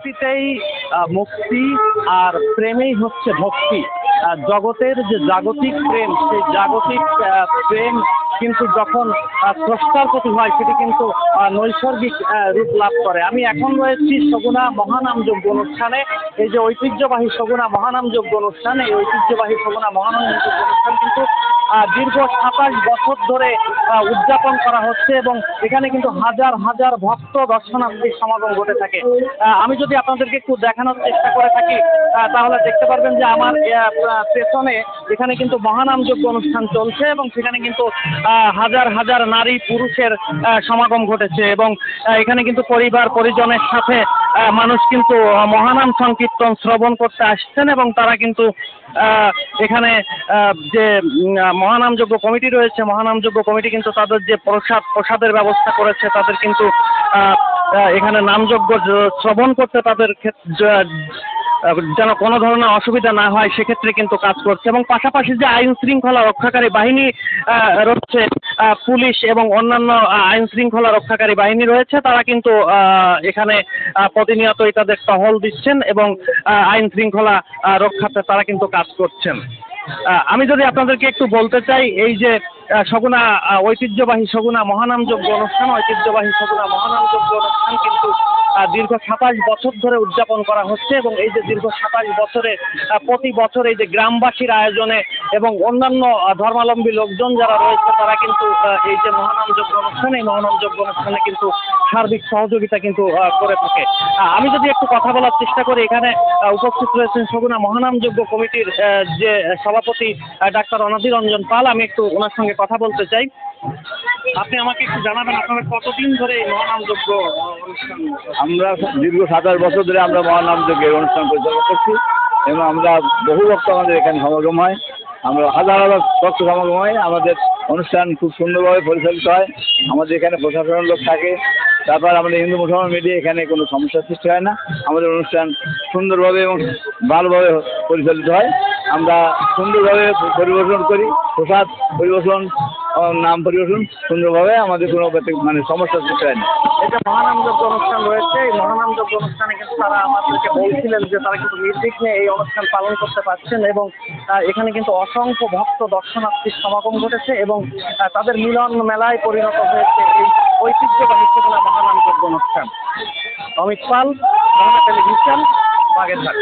ভক্তিতেই মুক্তি, আর প্রেমেই হচ্ছে ভক্তি। জগতের যে জাগতিক প্রেম, সেই জাগতিক প্রেম কিন্তু যখন স্রষ্টার প্রতি হয়, সেটি কিন্তু নৈসর্গিক রূপ লাভ করে। আমি এখন রয়েছি সগুনা মহানামযজ্ঞ অনুষ্ঠানে। এই যে ঐতিহ্যবাহী সগুনা মহানামযজ্ঞ অনুষ্ঠান, এই ঐতিহ্যবাহী সগুনা মহানামযজ্ঞ অনুষ্ঠান কিন্তু দীর্ঘ 27 বছর ধরে উদযাপন করা হচ্ছে, এবং এখানে কিন্তু হাজার হাজার ভক্ত দর্শনার্থীর সমাগম ঘটে থাকে। আমি যদি আপনাদেরকে একটু দেখানোর চেষ্টা করে থাকি, তাহলে দেখতে পারবেন যে আমার পেছনে এখানে কিন্তু মহানামযজ্ঞ অনুষ্ঠান চলছে, এবং সেখানে কিন্তু হাজার হাজার নারী পুরুষের সমাগম ঘটেছে, এবং এখানে কিন্তু পরিবার পরিজনের সাথে মানুষ কিন্তু মহানাম সংকীর্তন শ্রবণ করতে আসছেন, এবং তারা কিন্তু এখানে যে মহানামযজ্ঞ কমিটি রয়েছে, মহানামযজ্ঞ কমিটি কিন্তু তাদের যে প্রসাদের ব্যবস্থা করেছে, তাদের কিন্তু এখানে নামযজ্ঞ শ্রবণ করতে তাদের যেন কোনো ধরনের অসুবিধা না হয় সেক্ষেত্রে কিন্তু কাজ করছে। এবং পাশাপাশি যে আইন শৃঙ্খলা রক্ষাকারী বাহিনী রয়েছে, পুলিশ এবং অন্যান্য আইন শৃঙ্খলা রক্ষাকারী বাহিনী রয়েছে, তারা কিন্তু এখানে প্রতিনিয়তই তাদের টহল দিচ্ছেন, এবং আইন শৃঙ্খলা রক্ষাতে তারা কিন্তু কাজ করছেন। আমি যদি আপনাদেরকে একটু বলতে চাই, এই যে সগুনা ঐতিহ্যবাহী সগুনা মহানামযজ্ঞ অনুষ্ঠান, ঐতিহ্যবাহী সগুনা মহানামযজ্ঞ অনুষ্ঠান কিন্তু দীর্ঘ 27 বছর ধরে উদযাপন করা হচ্ছে, এবং এই যে দীর্ঘ 27 বছরে প্রতি বছর এই যে গ্রামবাসীর আয়োজনে এবং অন্যান্য ধর্মাবলম্বী লোকজন যারা রয়েছে, তারা কিন্তু এই যে মহানামযজ্ঞ অনুষ্ঠান, এই মহানামযজ্ঞ অনুষ্ঠানে কিন্তু সার্বিক সহযোগিতা কিন্তু করে থাকে। আমি যদি একটু কথা বলার চেষ্টা করি, এখানে উপস্থিত রয়েছেন সগুনা মহানামযজ্ঞ কমিটির যে সভাপতি ডাক্তার অনাদি রঞ্জন পাল। আমি একটু ওনার সঙ্গে কথা বলতে চাই। আপনি আমাকে একটু জানাবেন, আপনারা কতদিন ধরে এই মহানামযজ্ঞ অনুষ্ঠান? আমরা দীর্ঘ 27 বছর ধরে আমরা মহানামযজ্ঞের অনুষ্ঠান পরিচালনা করছি, এবং আমরা বহু ভক্ত আমাদের এখানে সমাগম হয়, আমরা হাজার হাজার ভক্ত সমাগম হয়। আমাদের অনুষ্ঠান খুব সুন্দরভাবে পরিচালিত হয়। আমাদের এখানে প্রশাসনের লোক থাকে, তারপর আমাদের হিন্দু মুসলমান মিলিয়ে এখানে কোনো সমস্যার সৃষ্টি হয় না। আমাদের অনুষ্ঠান সুন্দরভাবে এবং ভালোভাবে পরিচালিত হয়। আমরা সুন্দরভাবে পরিবেশন করি, প্রসাদ পরিবেশন, নাম পরিবেশন সুন্দরভাবে, আমাদের কোনো মানে সমস্যার সৃষ্টি হয় না। এই যে মহানামযজ্ঞ অনুষ্ঠান রয়েছে, এই মহানামযজ্ঞ অনুষ্ঠানে কিন্তু তারা আমাদেরকে বলছিলেন যে তারা কিন্তু নির্বিঘ্নে এই অনুষ্ঠান পালন করতে পারছেন, এবং এখানে কিন্তু অসংখ্য ভক্ত দর্শনার্থীর সমাগম ঘটেছে, এবং তাদের মিলন মেলায় পরিণত হয়েছে এই ঐতিহ্যবাহী সগুনা মহানামযজ্ঞ অনুষ্ঠান। অমিত পাল, বাংলা টেলিভিশন, বাগেরহাট।